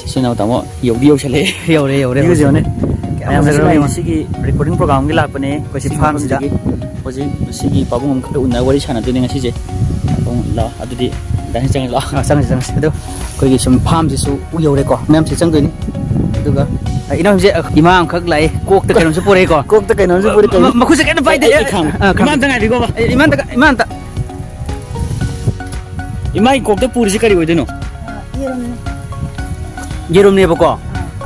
Sino tamo yaudio chale yore yaudio ne ayam segera sigi recording program gi lapane ko si farm sida hoji sigi pabung am unna wari chana de ngasi je tong la adudi dan chang la sang ado ko gi sum farm ji su u yore ko mem si chang ni aduga ina je imam khak lai kok ta kainom su pore ko kok ta kainom su pore ko makhu se kan pai de imam ta ngai go ba imam ta imai kok ta puri si kari oi de no yerum ne bako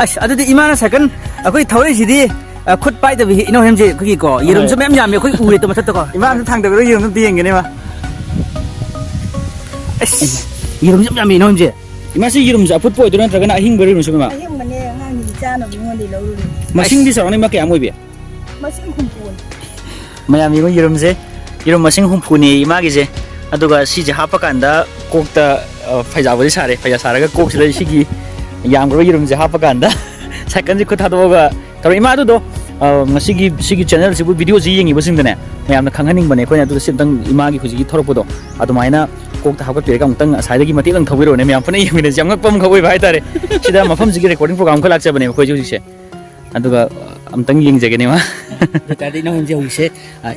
as adudi imana second akoi thawai sidi khut pai da bi ino hemje khoi ko yerum se mem yam me khoi ure to mathat ko imam thang da ro yerum ti yeng ne ma as yerum yam me ino hemje ima si yerum sa phut poi do na traga na hing bari no se ma ahing mane ngang ni cha no bingon di lo ru masing di sa ne ma kya moi be masing humpun mayam mi yerum se yerum masing humpuni ima gi je aduga si je hapa kanda kokta phaiza bari sare phaiza saraga kok sile sigi yang bro yerum je hapa kanda second ji kutha doga tar ima du do sigi channel sibu video ji yengi basing dane mayam na khanghaning bane ko na du sim tang ima gi khuji gi thorok do adu maina kok ta hapa pe ka mutang sai da gi mati lang thawiro ne mayam phane yemi ne jam ngak pam khawai bai tare sida mafam ji recording program ko lakcha bane ko ji se aduga amtang yeng je ne ma tadi no hemje huse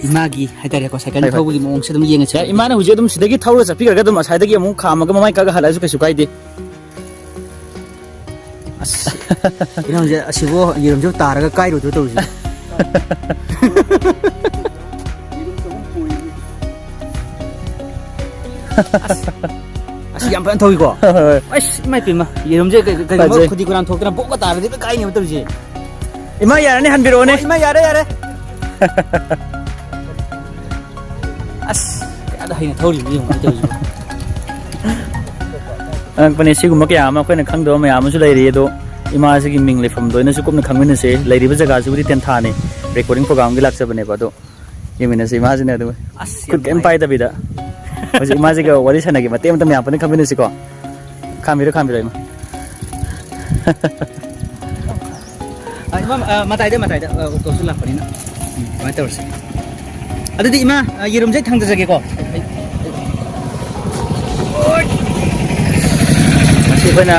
imagi haitare ko second thawgi mong se dum yeng che imana huje dum sidagi thawra chapi ga dum sai da gi mong khama ga mamai ka ga hala su kesu kai de ina je asibo yerum jo taraga kai ro to ji asi yam pan thogi ko as mai pima yerum je ga khudi kuran thokna bo ka tar de kai ne to ji ima yara ne hanbiro ne ima yara as ada haina thori ni mo to ji pane sigum ma kya ma koina khangdo ma yam su lai ri do ima sigi ming le from do na su kum na khangmin se lai ri ba jaga su ri ten tha ne recording program gi laksa bane ba do yemina se ima jine do as kut kem pai da bida hoji ima jiga wari sana gi matem tam yam pane khangmin se ko khamiro ima imam matai da ko su la pani na ma ta urse adudi ima yerum jai thang da jage ko Pena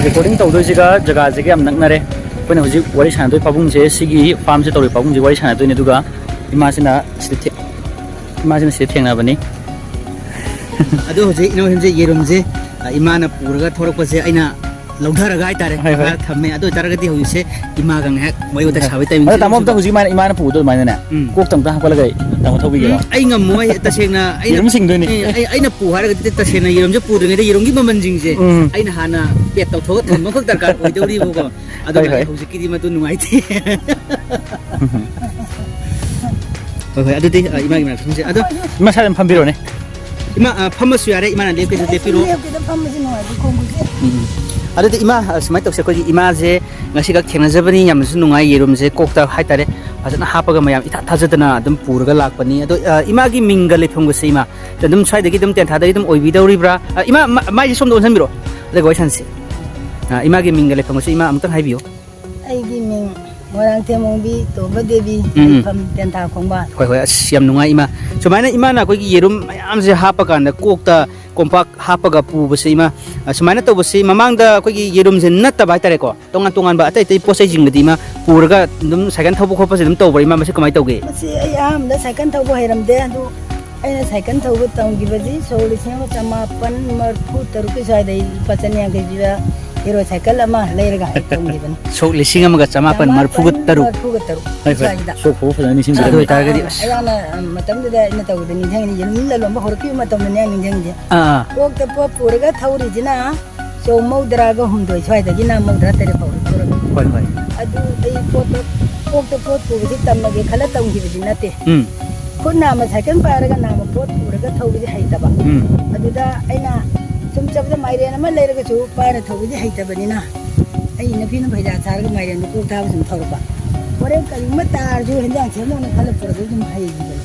recording tau doi jiga jaga jage am naknare pena hoji wari sana doi pabung je sigi farm se tori pabung je wari sana doi ne duga imasina sidi thengna bani adu hoji ino hemje yerum je imana purga thorok pase aina laudharaga ai tare thamme adu taragati hoise ima gang hek moi uta sabai timing adu tamom ta hoji imana pu do mai na kok tam ta hakala gai tam thobi ge ai ngam moi ta sengna ai yerum sing doi ni aina pu haraga ta sena yerum je pu de ngai yerum gi mamman jing je aina hana pet tau thok tham khok darkar oi dori bo ko adu hoji ki di ma tu nungai thi oi adu ti ima gi ma thung je adu ima sa pham biro ne ima pham su yare ima na le ke de piro pham ji no ai ko mu je ada ti ima semai tok se ko ima je ngasi ga khena jabani yam su nungai yerum je kokta haitare fajana hapaga mayam itha thajadana dum purga lakpani ado ima gi mingal le phongse ima dum sai de gi dum ten thadai dum oibi dawri bra ima mai som don sanbiro de goi sansi ima gi mingal le phongse ima amtang haibio ai gi ming morang temong bi to badebi pham ten tha khongba hoi siam nungai ima sumaina ima na koi gi yerum mayam je hapaga na kokta kompak hapaga pu base ima sumaina to base mamang da koi gi yerum je natta bai tare ko tongan ba atai tai posai jing di ma purga dum second thobu khopa se dum to bari ma mase kamai toge masi ai am da second thobu hairam de adu aina second thobu tong gi baji soli se ma chama pan mar pu taru ke sai dai pachania ge jiwa hero cycle ama leiraga hai tong gi ban so lising ama ga chama pan mar pu taru hai so pu fa ni sin da ta ga di ayana matam da ina taw da ni thang ni yin la lo ma hor ki matam ne ni jang je ok ta pu purga thauri jina so moudra ga hum doi chai da gina moudra tere pauri hoi adu dei pot ok ta pot pu ji tam ma ge khala tong gi bi na te khuna ma cycle pa ra ga na ma pot purga thauri ji hai ta ba adu da aina sum chab da mai re na ma le ra ga chu pa ra thauri ji hai ta ba ni na ai na phi na bhai da char ga mai re na ko ta ba sum thor ba ore kali ma tar ju hen jang che mo na khala pur ga sum hai ji ba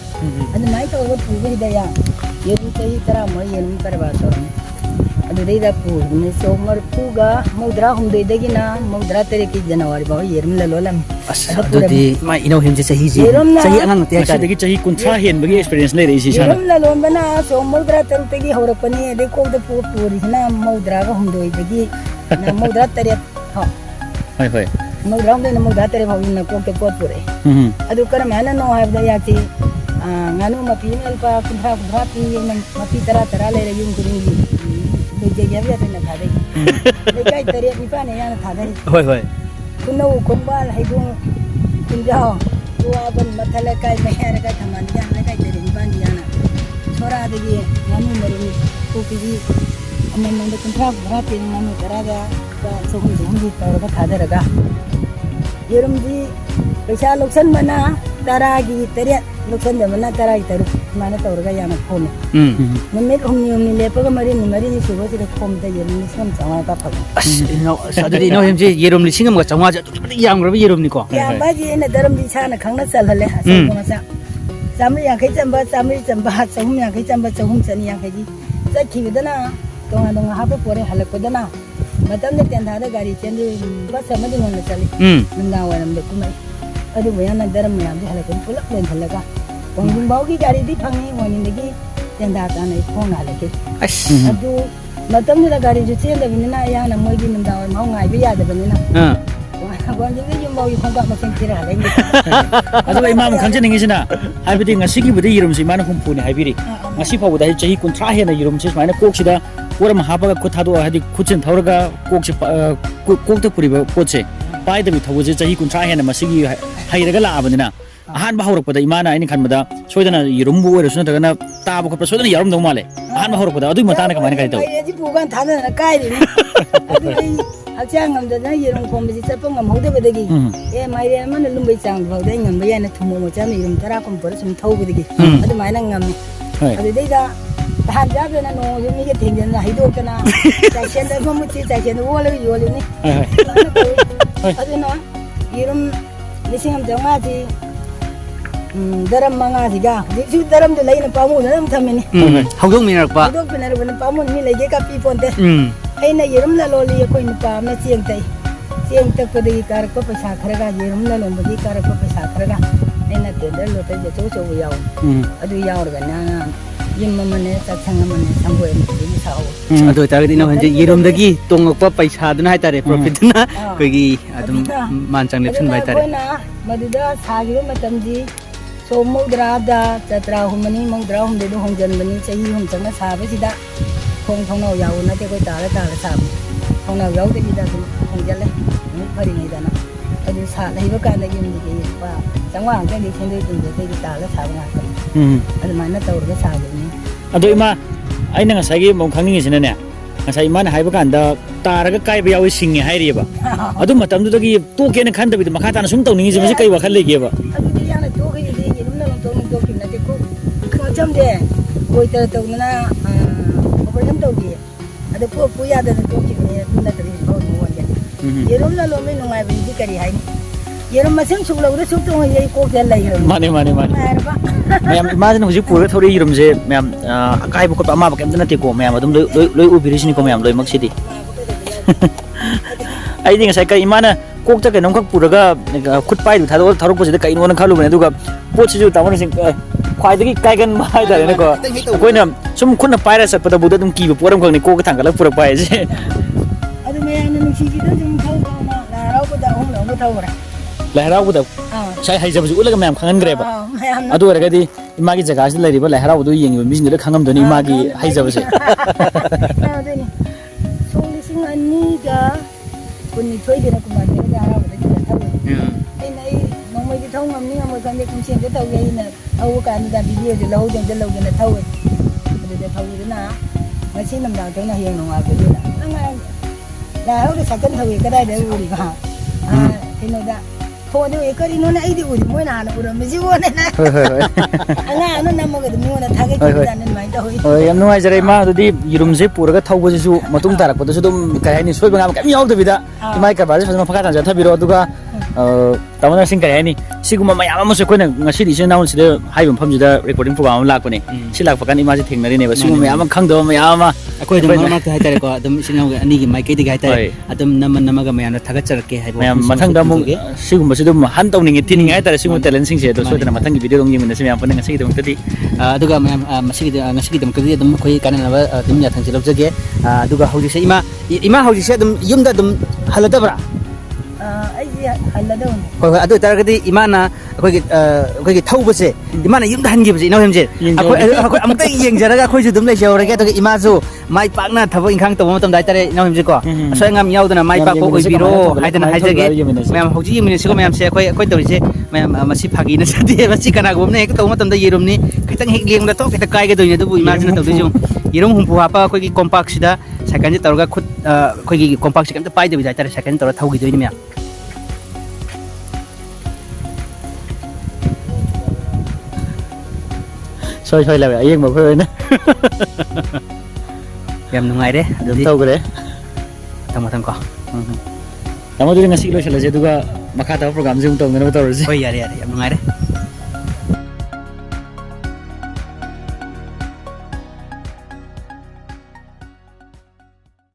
adu mai to ga pu gi da ya ye du tai tara mo ye num par ba to ꯑꯗꯨꯗꯩꯗ ꯄꯨꯕꯅꯤ chalk ꯃꯔꯐꯨꯒ ꯃꯧꯗ꯭ꯔꯥ ꯍꯨꯝꯗꯣꯏꯗꯒꯤꯅ ꯃꯧꯗ꯭ꯔꯥ ꯇꯔꯦꯠꯀꯤ ꯖꯅꯋꯥꯔꯤ ꯐꯥꯎ ꯌꯦꯔꯨꯝ ꯂꯂꯣꯟꯂꯝꯃꯤ ꯑꯗꯨꯗꯤ ꯃꯥ ꯏꯅꯧꯍꯦꯝꯁꯦ ꯆꯍꯤꯁꯤ ꯌꯦꯔꯨꯝꯅ ꯆꯍꯤ ꯑꯉꯥꯡ ꯅꯠꯇꯦ ꯍꯥꯏꯇꯥꯔꯦ ꯑꯁꯤꯗꯒꯤ ꯆꯍꯤ 30 ꯍꯦꯟꯕꯒꯤ ꯑꯦꯛꯁꯄꯤꯔꯤꯌꯦꯟꯁ ꯂꯩꯔꯛꯏꯁꯤ ꯏꯁꯥꯅ ꯌꯦꯔꯨꯝ ꯂꯂꯣꯟꯕꯅ ꯆꯣꯛ ꯃꯧꯗ꯭ꯔꯥ ꯇꯔꯨꯛꯇꯒꯤ ꯍꯧꯔꯛꯄꯅꯤ ꯑꯗꯩ ꯀꯣꯛꯇ ꯄꯨꯔꯤꯁꯤꯅ ꯃꯧꯗ꯭ꯔꯥꯒ ꯍꯨꯝꯗꯣꯏꯗꯒꯤ ꯃꯧꯗ꯭ꯔꯥ ꯇꯔꯦꯠ ꯐꯥꯎ ꯍꯣꯏ ꯍꯣꯏ ꯃꯧꯗ꯭ꯔꯥ ꯍꯨꯝꯗꯣꯏꯅ ꯃꯧꯗ꯭ꯔꯥ ꯇꯔꯦꯠ ꯐꯥꯎꯒꯤꯅ ꯀꯣꯛꯇ ꯄꯣꯠ ꯄꯨꯔꯛꯑꯦ ꯑꯗꯨ ꯀꯔꯝꯍꯥꯏꯅꯅꯣ ꯍꯥꯏꯕꯗ ꯌꯥꯛꯇꯤ ꯉꯥꯅꯨ ꯃꯄꯤ ꯑꯃ ꯂꯨꯄा 30 ꯄꯤ ꯃꯄꯤ 10 ꯂꯩꯔ ꯌꯨꯝ ꯈꯨꯗꯤꯡꯒꯤ ꯂꯣꯏꯖꯒꯦ ꯍꯥꯏꯕ ꯌꯥꯗꯅ ꯊꯥꯗꯩ ꯂꯩꯀꯥꯏ 3 9 ꯌꯥꯅ ꯊꯥꯗꯩ ꯍꯣꯏ ꯍꯣꯏ ꯈꯨꯅꯧ ꯈꯣꯡꯕꯥꯜ ꯍꯩꯗꯣꯡ ꯀꯨꯟꯖꯥꯎ ꯋꯥꯕꯟ ꯃꯊꯛ ꯂꯩꯀꯥꯏ ꯃꯌꯥ ꯂꯩꯀꯥꯏ ꯊꯝꯕꯥꯜ ꯌꯥꯅ ꯂꯩꯀꯥꯏ 3 9 ꯌꯥꯅ ꯁꯣꯔꯥꯗꯒꯤ ꯉꯥꯅꯨ ꯃꯔꯨꯝ ꯀꯣꯛꯄꯤꯒꯤ ꯑꯃꯃꯝꯗ 30 ꯄꯤ ꯉꯥꯅꯨ 10ꯒ ꯆꯍꯨꯝ ꯇꯧꯔꯒ ꯊꯥꯗꯔꯒ ꯌꯦꯔꯨꯝꯗꯤ ꯄꯩꯁꯥ ꯂꯧꯁꯟꯕꯅ 10ꯒꯤ 3 ꯂꯧꯁꯟꯗꯕꯅ 10ꯒꯤ 3 ꯁꯨꯃꯥꯏꯅ ꯇꯧꯔꯒ ꯌꯥꯝꯅ ꯈꯣꯝꯃꯦ ꯅꯨꯃꯤꯠ ꯍꯨꯝꯅꯤ ꯂꯦꯞꯄꯒ ꯃꯔꯤꯅꯤ ꯁꯨꯕꯁꯤꯗ ꯈꯣꯝꯕꯗ ꯌꯦꯔꯨꯝ 1,500 ꯐꯪꯉꯦ ꯑꯗꯨꯗꯤ ꯏꯅꯧꯍꯦꯝꯁꯦ ꯌꯦꯔꯨꯝ 1,500 ꯑꯗꯨꯛꯀꯤ ꯃꯇꯤꯛ ꯌꯥꯝꯈ꯭ꯔꯕ ꯌꯦꯔꯨꯝꯅꯤꯀꯣ ꯌꯥꯝꯕ ꯍꯥꯏꯁꯦ ꯑꯩꯅ ꯗꯔꯝꯗꯤ ꯏꯁꯥꯅ ꯈꯪꯅ ꯆꯜꯍꯜꯂꯦ ꯑꯆꯧꯕ ꯃꯆꯥ 150 ꯆꯝꯕ 100 ꯆꯝꯕ 350 ꯆꯝꯕ 350 ꯆꯠꯈꯤꯕꯗꯅ ꯇꯣꯉꯥꯟ ꯇꯣꯉꯥꯟ ꯍꯥꯞꯄ ꯄꯣꯔꯦ ꯍꯜꯂꯛꯄꯗꯅ ꯃꯇꯝꯗ ꯇꯦꯟꯊꯥꯗ ꯒꯥꯔꯤ ꯆꯦꯟꯗꯤ ꯕꯁ ꯑꯃꯗꯤ ꯉꯟꯅ ꯆꯠꯂꯤ ꯅꯨꯡꯗꯥꯡ ꯋꯥꯏꯔꯝꯗ ꯀꯨꯝꯃꯛꯏ ꯑꯗꯨꯕꯨ ꯌꯥꯝꯅ ꯗꯔꯝ ꯃꯌꯥꯝꯁꯦ ꯍꯜꯂꯛꯄꯗ ꯄꯨꯂꯞ ꯂꯦꯟꯊꯜꯂꯒ ꯋꯥꯡꯖꯤꯡ ꯐꯥꯎꯒꯤ ꯒꯥꯔꯤꯗꯤ ꯐꯪꯉꯤ ꯋꯥꯡꯖꯤꯡꯗꯒꯤ ꯇꯦꯟꯊꯥ ꯇꯥꯅ ꯈꯣꯡꯅ ꯍꯜꯂꯛꯈꯤ ꯑꯗꯨ ꯃꯇꯝꯗꯨꯗ ꯒꯥꯔꯤꯁꯨ ꯆꯦꯟꯗꯕꯅꯤꯅ ꯑꯌꯥꯝꯕ ꯃꯣꯏꯒꯤ ꯅꯨꯡꯗꯥꯡ ꯋꯥꯏꯔꯝ ꯐꯥꯎ ꯉꯥꯏꯕ ꯌꯥꯗꯕꯅꯤꯅ ꯋꯥꯡꯖꯤꯡꯗ ꯌꯨꯝ ꯐꯥꯎꯒꯤ ꯈꯣꯡꯀꯥꯞ ꯃꯁꯤꯡ ꯊꯤꯔ ꯍꯜꯂꯛꯏ ꯑꯗꯨꯒ ꯏꯃꯥꯅ ꯈꯪꯖꯅꯤꯡꯉꯤꯁꯤꯅ ꯍꯥꯏꯕꯗꯤ ꯉꯁꯤꯒꯤꯕꯨꯗꯤ ꯌꯦꯔꯨꯝꯁꯤ ꯏꯃꯥꯅ ꯍꯨꯝꯐꯨꯅꯤ ꯍꯥꯏꯕꯤꯔꯤ ꯉꯁꯤ ꯐꯥꯎꯕꯗ ꯆꯍꯤ 30 ꯍꯦꯟꯅ ꯌꯦꯔꯨꯝꯁꯤ ꯁꯨꯃꯥꯏꯅ ꯀꯣꯛꯁꯤꯗ ꯄꯣꯠ ꯑꯃ ꯍꯥꯞꯄꯒ ꯈꯨꯠ ꯊꯥꯗꯣꯛꯑ ꯍꯥꯏꯗꯤ ꯈꯨꯠꯁꯤꯅ ꯊꯧꯔꯒ ꯀꯣꯛꯇ ꯄꯨꯔꯤꯕ ꯄꯣꯠꯁꯦ ꯄꯥꯏꯗꯕꯤ ꯊꯧꯕꯁꯦ ꯆꯍꯤ 30 ꯍꯦꯟꯅ ꯃꯁꯤꯒꯤ ꯍꯩꯔꯒ ꯂꯥꯛꯑꯕꯅꯤ나 ꯑꯍꯥꯟꯕ ꯍꯧꯔꯛꯄꯗ ꯏꯃꯥꯅ ꯑꯩꯅ ꯈꯟꯕꯗ ꯁꯣꯏꯗꯅ ꯌꯦꯔꯨꯝꯕꯨ ꯑꯣꯏꯔꯁꯨ ꯅꯠꯇ꯭ꯔꯒꯅ ꯇꯥꯕ ꯈꯣꯠꯄ ꯁꯣꯏꯗꯅ ꯌꯥꯎꯔꯝꯗꯧ ꯃꯥꯜꯂꯦ ꯑꯍꯥꯟꯕ ꯍꯧꯔꯛꯄꯗ ꯑꯗꯨꯒꯤ ꯃꯇꯥꯡꯗ ꯀꯃꯥꯏꯅ ꯀꯔꯤ ꯇꯧꯏ ꯑꯩ ꯄꯨꯒꯥꯟ ꯊꯥꯗꯅ ꯀꯥꯏꯔꯤꯅꯤ ꯑꯗꯨꯗꯤ ꯍꯛꯆꯥꯡ ꯉꯝꯗꯗꯅ ꯌꯦꯔꯨꯝ ꯈꯣꯝꯕꯁꯤ ꯆꯠꯄ ꯉꯝꯍꯧꯗꯕꯗꯒꯤ ꯃꯥꯏꯔꯦꯟ ꯑꯃꯅ ꯂꯨꯝꯕꯩ ꯆꯥꯡ ꯐꯥꯎꯗ ꯑꯩ ꯉꯝꯕ ꯌꯥꯏꯅ ꯊꯨꯝꯃꯣꯛ ꯃꯆꯥꯅ ꯌꯦꯔꯨꯝ 10 ꯀꯨꯟ ꯄꯨꯔ ꯁꯨꯝ ꯊꯧꯕꯗꯒꯤ ꯑꯗꯨꯃꯥꯏꯅ ꯉꯝꯃꯤ ꯑꯗꯨꯗꯩꯗ ꯇꯍꯥꯟ ꯆꯥꯗꯅ ꯅꯣꯡꯁꯨ ꯃꯤꯒ ꯊꯦꯡꯖꯟꯅ ꯍꯩꯗꯣꯛꯇꯅ ꯆꯥꯏꯁꯦꯟꯗ ꯃꯃꯨꯠꯁꯤ ꯆꯥꯏꯁꯦꯟꯗ ꯑꯣꯜꯂꯒ ꯌꯣꯜꯂꯤꯅꯤ ꯑꯗꯨꯅ ꯌꯦꯔꯨꯝ 1,500ꯁꯤ ꯗꯔꯝ 5ꯁꯤꯒ ꯍꯧꯖꯤꯛꯁꯨ ꯗꯔꯝꯗꯨ ꯂꯩꯅ ꯄꯥꯃꯨꯗꯅ ꯑꯗꯨꯝ ꯊꯝꯃꯤꯅꯤ ꯍꯧꯗꯣꯛꯃꯤꯟꯅꯔꯛꯄ ꯍꯧꯗꯣꯛꯄꯤꯅꯔꯕꯅ ꯄꯥꯃꯨꯟ ꯃꯤ ꯂꯩꯒꯦ ꯀꯥꯄꯤ ꯄꯣꯟꯇꯦ ꯑꯩꯅ ꯌꯦꯔꯨꯝ ꯂꯂꯣꯜꯂꯤ ꯑꯩꯈꯣꯏ ꯅꯨꯄꯥ ꯑꯃꯅ ꯆꯦꯡ ꯇꯛꯏ ꯆꯦꯡ ꯇꯛꯄꯗꯒꯤ ꯀꯥꯔꯛꯄ ꯄꯩꯁꯥ ꯈꯔꯒ ꯌꯦꯔꯨꯝ ꯂꯂꯣꯟꯕꯒꯤ ꯀꯥꯔꯛꯄ ꯄꯩꯁꯥ ꯈꯔꯒ ꯑꯩꯅ ꯇꯦꯟꯗꯔ ꯂꯣꯇꯔꯤ ꯑꯆꯧ ꯑꯆꯧꯕ ꯌꯥꯎꯏ ꯑꯗꯨ ꯌꯥꯎꯔꯒꯅ yun mamane tatsanga mane sambo en ini sao ado target ino hanje yirumdagi tongokpa paisa duna hai tare profit na koigi adum manchang lepsun bai tare na maduda sagi matamji so mudra da chatra humani mudra humde do hongjan bani chahi hum changa sabe sida khong khong nau yaw na te koi tala tala sab khong nau yaw te sida hongjale mu phari ngai dana adu sa lai ba kan da yim ni ke pa changwa ang te ni chen de tin de te tala sab nga adu mana tawr ga sabe ni ado ima aina ngasai mo khangni sina ne ngasai mana haiba kanda taraga kai ba yawi singe hairiba adu matam du gi to ke na khan da bi makha ta na sum taw ni ji masi kai wa khal lege ba adu di yana to ge di ni num na to ki na te ko ko cham de koi ta to na operation taw gi adu ko pu ya da to ki ni na ta ri ko no wan de yerum na lo me no ngai bi di kari hai yerum ma sem su lo da su to ye ko ke lai ro mane mayam imagine huji pura thori yerum je mayam akai bu ko ama ba kem na te ko mayam adum loi ubiri sini ko mayam loi mak sidi ai ding sai kai imana kok ta ke nom khak puraga khut pai du tharo tharo ko je kai no na khalu bane duga pot si ju tamon sing khwai dagi kai gan mai da ne ko ko na sum khun na pai ra sat pada buda dum ki bu poram khang ni ko ka thang la pura pai je adu me an ni si ji da jum thau na la rau ko da hong lo ko thau ra lahara bu da sai hai jabu ulaga mayam khangan gre ba adu ra ga di imagi jaga si lai ri ba lahara bu du yeng bi min da khangam do ni imagi hai jabu se adu ni song ni sing ani ga kun ni thoi de na kuma de ga ra ba da thau ai nai nong mai di thau ngam ni ngam kan de kun chen de thau ye na au ka ni da video de lau de lau de na thau adu de thau de na ma chi nam da to na hieng nong a be de na la hau de sa kan thau ye ka dai de u ri ba ai no da phone de kari no na ai di uri moi na na ura me ji wo na na anga no na mo ga de mo na thage ki da nan mai da hoi yam nuai jare ma adu di yirum je puraga thau bo su matung tarak pa su dum kai ni soi ba ngam kam yaw de bida imai ka ba je fa ka tan ja thabiro aduga ꯇꯥꯃꯣꯅ ꯁꯤꯡ ꯀꯔꯤ ꯍꯥꯏꯅꯤ ꯁꯤꯒꯨꯝꯕ ꯃꯌꯥꯝ ꯑꯃꯁꯨ ꯑꯩꯈꯣꯏꯅ ꯉꯁꯤꯗꯤ ꯏꯆꯤꯟ ꯏꯅꯥꯎꯁꯤꯗ ꯍꯥꯏꯕ ꯃꯐꯝꯁꯤꯗ ꯔꯦꯀꯣꯔꯗꯤꯡ ꯄ꯭ꯔꯣꯒ꯭ꯔꯥꯝ ꯑꯃ ꯂꯥꯛꯄꯅꯦ ꯁꯤ ꯂꯥꯛꯄ ꯀꯥꯟꯗ ꯏꯃꯥꯁꯦ ꯊꯦꯡꯅꯔꯤꯅꯦꯕ ꯁꯤꯒꯨꯝꯕ ꯃꯌꯥꯝ ꯑꯃ ꯈꯪꯗꯕ ꯃꯌꯥꯝ ꯑꯃ ꯑꯩꯈꯣꯏ ꯑꯗꯨꯝ ꯃꯔꯛ ꯃꯔꯛꯇ ꯍꯥꯏꯇꯥꯔꯦꯀꯣ ꯑꯗꯨꯝ ꯏꯆꯤꯟ ꯏꯅꯥꯎ ꯑꯅꯤꯒꯤ ꯃꯥꯏꯀꯩꯗꯒꯤ ꯍꯥꯏꯇꯥꯔꯦ ꯑꯗꯨꯝ ꯅꯝꯃꯒ ꯃꯌꯥꯝꯅ ꯊꯥꯒꯠꯆꯔꯛꯀꯦ ꯍꯥꯏꯕ ꯃꯌꯥꯝ ꯃꯊꯪꯗ ꯑꯃꯨꯛ ꯁꯤꯒꯨꯝꯕꯁꯤ ꯑꯗꯨꯝ ꯍꯟ ꯇꯧꯅꯤꯡꯉꯦ ꯊꯤꯅꯤꯡꯉꯦ ꯍꯥꯏꯇꯥꯔꯦ ꯁꯤꯒꯨꯝꯕ ꯇꯦꯂꯦꯟꯁꯤꯡꯁꯦ ꯑꯗꯣ ꯁꯣꯏꯗꯅ ꯃꯊꯪꯒꯤ ꯚꯤꯗꯤꯑꯣ ꯑꯗꯨꯝ ꯌꯦꯡꯃꯤꯟꯅꯁꯤ ꯃꯌꯥꯝ ꯄꯨꯟꯅ ꯉꯁꯤꯒꯤꯗꯃꯛꯇꯗꯤ ꯑꯗꯨꯒ ꯃꯌꯥꯝ ꯉꯁꯤꯒꯤꯗꯃꯛꯇꯗꯤ ꯑꯗꯨꯝ ꯑꯩꯈꯣꯏ ꯀꯥꯟꯅꯅꯕ ꯑꯗꯨꯝ ꯌꯥꯊꯪꯁꯦ ꯂꯧꯖꯒꯦ ꯑꯗꯨꯒ ꯍꯧꯖꯤꯛꯁꯦ ꯏꯃꯥ ꯍꯧꯖꯤꯛꯁꯦ ꯑꯗꯨꯝ ꯌꯨꯝꯗ ꯑꯗꯨꯝ ꯍꯜꯂꯗꯕ꯭ꯔꯥ ꯑꯩꯁꯦ ꯍꯜꯂꯗꯧꯅꯤ ꯍꯣꯏ ꯍꯣꯏ ꯑꯗꯨ ꯑꯣꯏꯇꯥꯔꯒꯗꯤ ꯏꯃꯥꯅ ꯑꯩꯈꯣꯏꯒꯤ ꯊꯧꯕꯁꯦ ꯏꯃꯥꯅ ꯌꯨꯝꯗ ꯍꯟꯈꯤꯕꯁꯦ ꯏꯅꯥꯎꯁꯦ ꯑꯩꯈꯣꯏ ꯑꯃꯨꯛꯇ ꯌꯦꯡꯖꯔꯒ ꯑꯩꯈꯣꯏꯁꯨ ꯑꯗꯨꯝ ꯂꯩꯖꯍꯧꯔꯒꯦ ꯑꯗꯨꯒ ꯏꯃꯥꯁꯨ ꯃꯥꯏ ꯄꯥꯛꯅ ꯊꯕꯛ ꯏꯪꯈꯥꯡ ꯇꯧꯕ ꯃꯇꯝꯗ ꯍꯥꯏꯇꯥꯔꯦ ꯏꯅꯥꯎꯁꯦ ꯀꯣ ꯑꯁꯣꯏ ꯑꯉꯥꯝ ꯌꯥꯎꯗꯅ ꯃꯥꯏ ꯄꯥꯛꯄ ꯑꯣꯏꯕꯤꯔꯣ ꯍꯥꯏꯗꯅ ꯍꯥꯏꯖꯒꯦ ꯃꯌꯥꯝ ꯍꯧꯖꯤꯛ ꯌꯦꯡꯃꯤꯟꯅꯁꯤꯀꯣ ꯃꯌꯥꯝꯁꯦ ꯑꯩꯈꯣꯏ ꯇꯧꯔꯤꯁꯦ ꯃꯌꯥꯝ ꯃꯁꯤ ꯐꯥꯒꯤ ꯅꯠꯆꯗꯦ ꯃꯁꯤ ꯀꯅꯥꯒꯨꯝꯕ ꯑꯃꯅ ꯍꯦꯛ ꯇꯧꯕ ꯃꯇꯝꯗ ꯌꯦꯔꯨꯝꯅꯤ ꯈꯤꯇꯪ ꯍꯦꯛ ꯌꯦꯡꯕꯗ ꯇꯣꯛ ꯍꯦꯛꯇ ꯀꯥꯏꯒꯗꯣꯏꯅꯤ ꯑꯗꯨꯕꯨ ꯏꯃꯥꯁꯤꯅ ꯇꯧꯗꯣꯏꯁꯨ ꯌꯦꯔꯨꯝ ꯍꯨꯝꯐꯨ ꯍꯥꯞꯄ ꯑꯩꯈꯣꯏꯒꯤ ꯀꯣꯝꯄꯥꯛꯁꯤꯗ ꯁꯥꯏꯀꯜꯁꯦ ꯇꯧꯔꯒ ꯈꯨꯠ ꯑꯩꯈꯣꯏꯒꯤ ꯀꯣꯝꯄꯥꯛꯁꯦ ꯀꯩꯝꯇ ꯄꯥꯏꯗꯕꯤꯗ ꯍꯥꯏꯇꯥꯔꯦ ꯁꯥꯏꯀꯜ ꯇꯧꯔꯒ ꯊꯧꯈꯤꯗꯣꯏꯅꯤ ꯃꯌꯥꯝ ꯁꯣꯏ ꯂꯥꯛꯑꯦ ꯑꯌꯦꯡꯕ ꯑꯩꯈꯣꯏ ꯑꯣꯏꯅ ꯌꯥꯝ ꯅꯨꯡꯉꯥꯏꯔꯦ ꯑꯗꯨꯗꯤ ꯇꯧꯈ꯭ꯔꯦ ꯃꯊꯪ ꯀꯣ ꯇꯥꯃꯣ ꯑꯗꯨꯗꯤ ꯉꯁꯤ ꯂꯣꯏꯁꯤꯜꯂꯁꯦ ꯑꯗꯨꯒ ꯃꯈꯥ ꯇꯥꯕ ꯄ꯭ꯔꯣꯒ꯭ꯔꯥꯝꯁꯦ ꯑꯃꯨꯛ ꯇꯧꯅꯅꯕ ꯇꯧꯔꯁꯤ ꯍꯣꯏ ꯌꯥꯔꯦ ꯌꯥꯝ ꯅꯨꯡꯉꯥꯏꯔꯦ